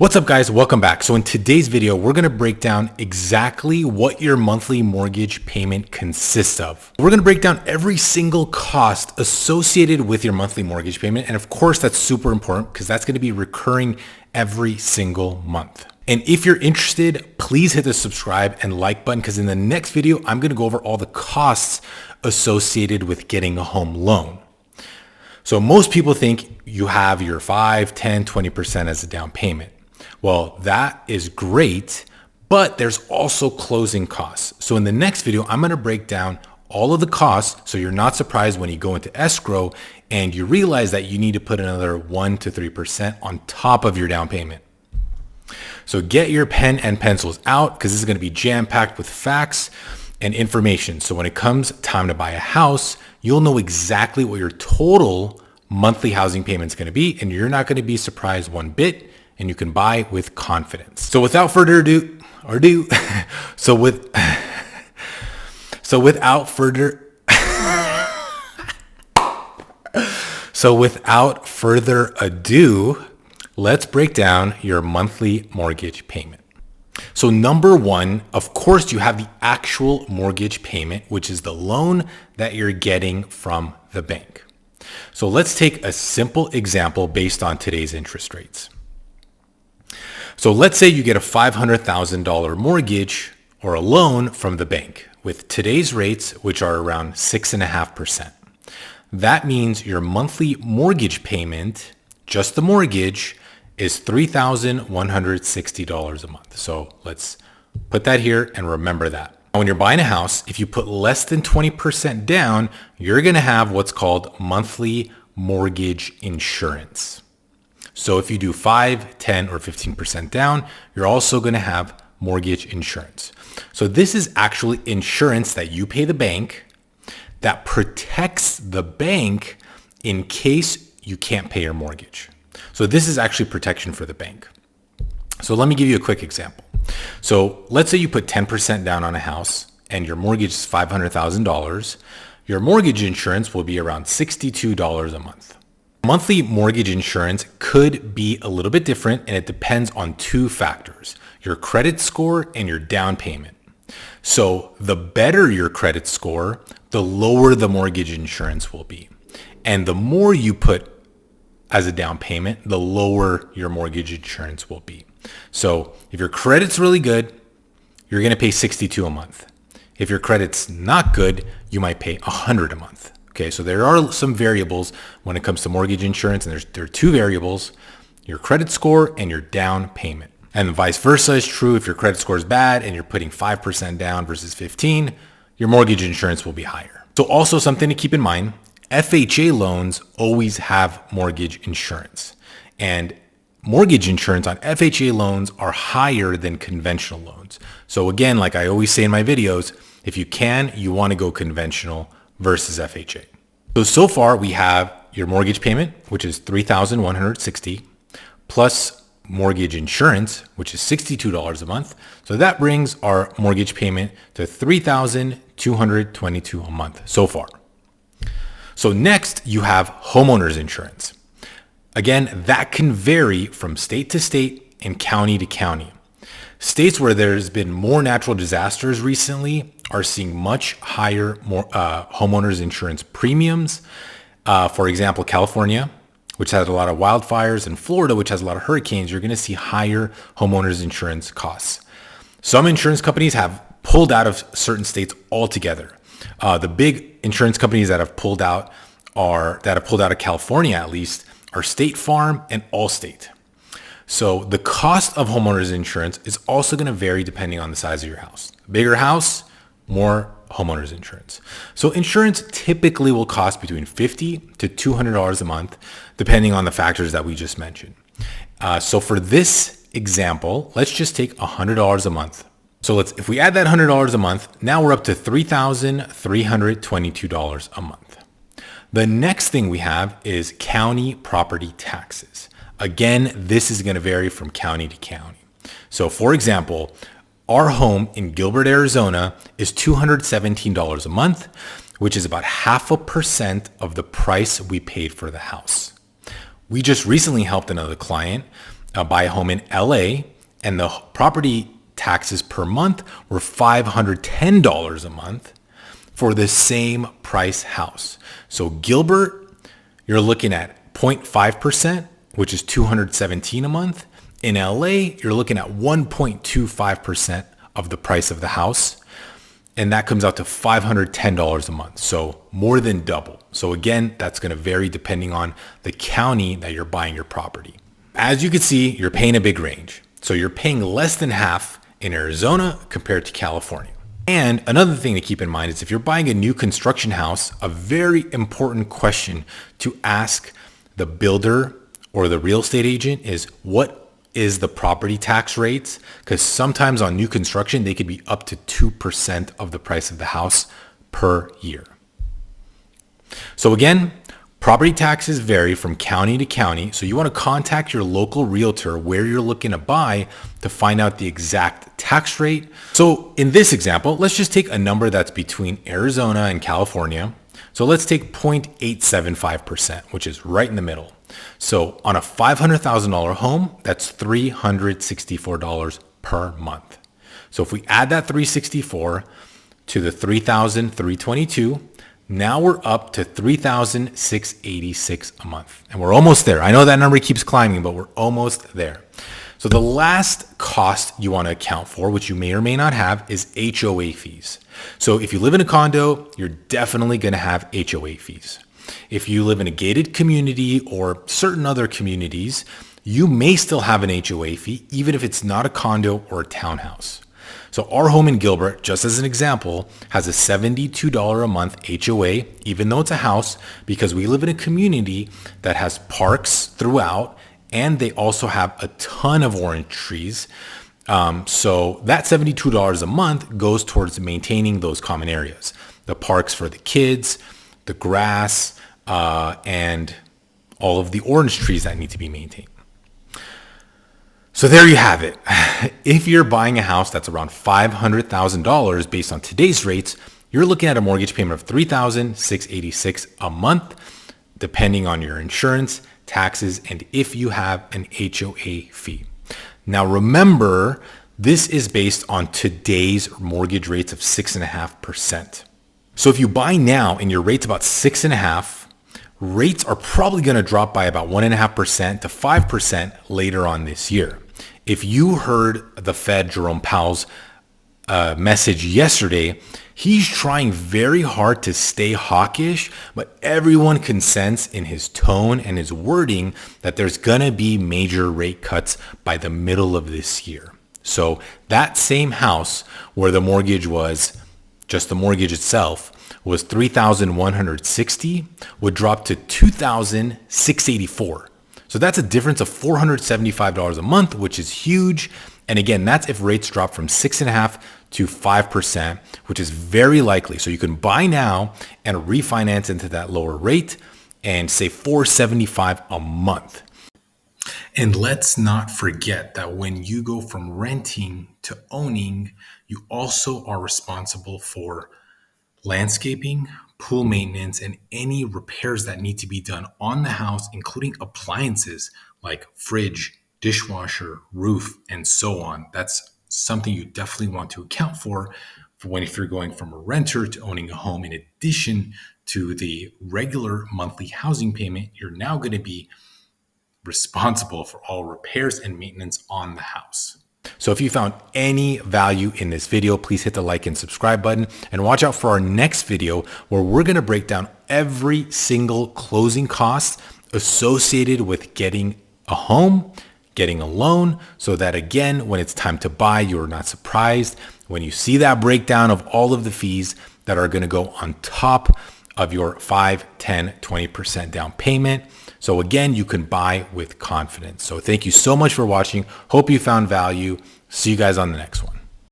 What's up guys, welcome back. So in today's video, we're gonna break down exactly what your monthly mortgage payment consists of. We're gonna break down every single cost associated with your monthly mortgage payment. And of course, that's super important because that's gonna be recurring every single month. And if you're interested, please hit the subscribe and like button because in the next video, I'm gonna go over all the costs associated with getting a home loan. So most people think you have your 5, 10, 20% as a down payment. Well, that is great, but there's also closing costs. So in the next video, I'm gonna break down all of the costs so you're not surprised when you go into escrow and you realize that you need to put another 1 to 3% on top of your down payment. So get your pen and pencils out because this is gonna be jam-packed with facts and information. So when it comes time to buy a house, you'll know exactly what your total monthly housing payment is gonna be and you're not gonna be surprised one bit. And you can buy with confidence. So without further ado, without further ado, let's break down your monthly mortgage payment. So number one, of course, you have the actual mortgage payment, which is the loan that you're getting from the bank. So let's take a simple example based on today's interest rates. So let's say you get a $500,000 mortgage or a loan from the bank with today's rates, which are around 6.5%. That means your monthly mortgage payment, just the mortgage, is $3,160 a month. So let's put that here and remember that. When you're buying a house, if you put less than 20% down, you're going to have what's called monthly mortgage insurance. So if you do 5, 10, or 15% down, you're also going to have mortgage insurance. So this is actually insurance that you pay the bank that protects the bank in case you can't pay your mortgage. So this is actually protection for the bank. So let me give you a quick example. So let's say you put 10% down on a house and your mortgage is $500,000. Your mortgage insurance will be around $62 a month. Monthly mortgage insurance could be a little bit different and it depends on two factors, your credit score and your down payment. So the better your credit score, the lower the mortgage insurance will be. And the more you put as a down payment, the lower your mortgage insurance will be. So if your credit's really good, you're gonna pay $62 a month. If your credit's not good, you might pay $100 a month. Okay, so there are some variables when it comes to mortgage insurance, and there are two variables, your credit score and your down payment. And vice versa is true. If your credit score is bad and you're putting 5% down versus 15, your mortgage insurance will be higher. So also something to keep in mind, FHA loans always have mortgage insurance. And mortgage insurance on FHA loans are higher than conventional loans. So again, like I always say in my videos, if you can, you want to go conventional versus FHA. So far we have your mortgage payment, which is $3,160 plus mortgage insurance, which is $62 a month. So that brings our mortgage payment to $3,222 a month so far. So next you have homeowner's insurance. Again, that can vary from state to state and county to county. States where there's been more natural disasters recently are seeing much higher homeowners insurance premiums. For example, California, which has a lot of wildfires, and Florida, which has a lot of hurricanes, you're going to see higher homeowners insurance costs. Some insurance companies have pulled out of certain states altogether. The big insurance companies that have pulled out of California at least are State Farm and Allstate. So the cost of homeowners insurance is also going to vary depending on the size of your house. Bigger house, more homeowners insurance. So insurance typically will cost between $50 to $200 a month, depending on the factors that we just mentioned. So for this example, let's just take $100 a month. So if we add that $100 a month, now we're up to $3,322 a month. The next thing we have is county property taxes. Again, this is going to vary from county to county. So for example, our home in Gilbert, Arizona is $217 a month, which is about 0.5% of the price we paid for the house. We just recently helped another client buy a home in LA, and the property taxes per month were $510 a month for the same price house. So Gilbert, you're looking at 0.5%, which is $217 a month. In LA, you're looking at 1.25% of the price of the house. And that comes out to $510 a month. So more than double. So again, that's going to vary depending on the county that you're buying your property. As you can see, you're paying a big range. So you're paying less than half in Arizona compared to California. And another thing to keep in mind is if you're buying a new construction house, a very important question to ask the builder or the real estate agent is, what is the property tax rates? Because sometimes on new construction, they could be up to 2% of the price of the house per year. So again, property taxes vary from county to county. So you want to contact your local realtor where you're looking to buy to find out the exact tax rate. So in this example, let's just take a number that's between Arizona and California. So let's take 0.875%, which is right in the middle. So on a $500,000 home, that's $364 per month. So if we add that $364 to the $3,322, now we're up to $3,686 a month. And we're almost there. I know that number keeps climbing, but we're almost there. So the last cost you want to account for, which you may or may not have, is HOA fees. So if you live in a condo, you're definitely going to have HOA fees. If you live in a gated community or certain other communities, you may still have an HOA fee, even if it's not a condo or a townhouse. So our home in Gilbert, just as an example, has a $72 a month HOA, even though it's a house, because we live in a community that has parks throughout, and they also have a ton of orange trees. So that $72 a month goes towards maintaining those common areas, the parks for the kids, the grass, and all of the orange trees that need to be maintained. So there you have it. If you're buying a house that's around $500,000 based on today's rates, you're looking at a mortgage payment of $3,686 a month, depending on your insurance, taxes, and if you have an HOA fee. Now remember, this is based on today's mortgage rates of 6.5%. So if you buy now and your rate's about 6.5%, rates are probably going to drop by about 1.5% to 5% later on this year. If you heard the Fed, Jerome Powell's message yesterday, he's trying very hard to stay hawkish, but everyone can sense in his tone and his wording that there's going to be major rate cuts by the middle of this year. So that same house where the mortgage was, just the mortgage itself, was $3,160 would drop to $2,684. So that's a difference of $475 a month, which is huge. And again, that's if rates drop from 6.5% to 5%, which is very likely. So you can buy now and refinance into that lower rate and save $475 a month. And let's not forget that when you go from renting to owning, you also are responsible for landscaping, pool maintenance, and any repairs that need to be done on the house, including appliances like fridge, dishwasher, roof, and so on. That's something you definitely want to account for when if you're going from a renter to owning a home. In addition to the regular monthly housing payment, you're now going to be responsible for all repairs and maintenance on the house. So if you found any value in this video, please hit the like and subscribe button, and watch out for our next video where we're going to break down every single closing cost associated with getting a home, getting a loan, so that again, when it's time to buy, you're not surprised when you see that breakdown of all of the fees that are going to go on top of your 5, 10, 20% down payment. So again, you can buy with confidence. So thank you so much for watching. Hope you found value. See you guys on the next one.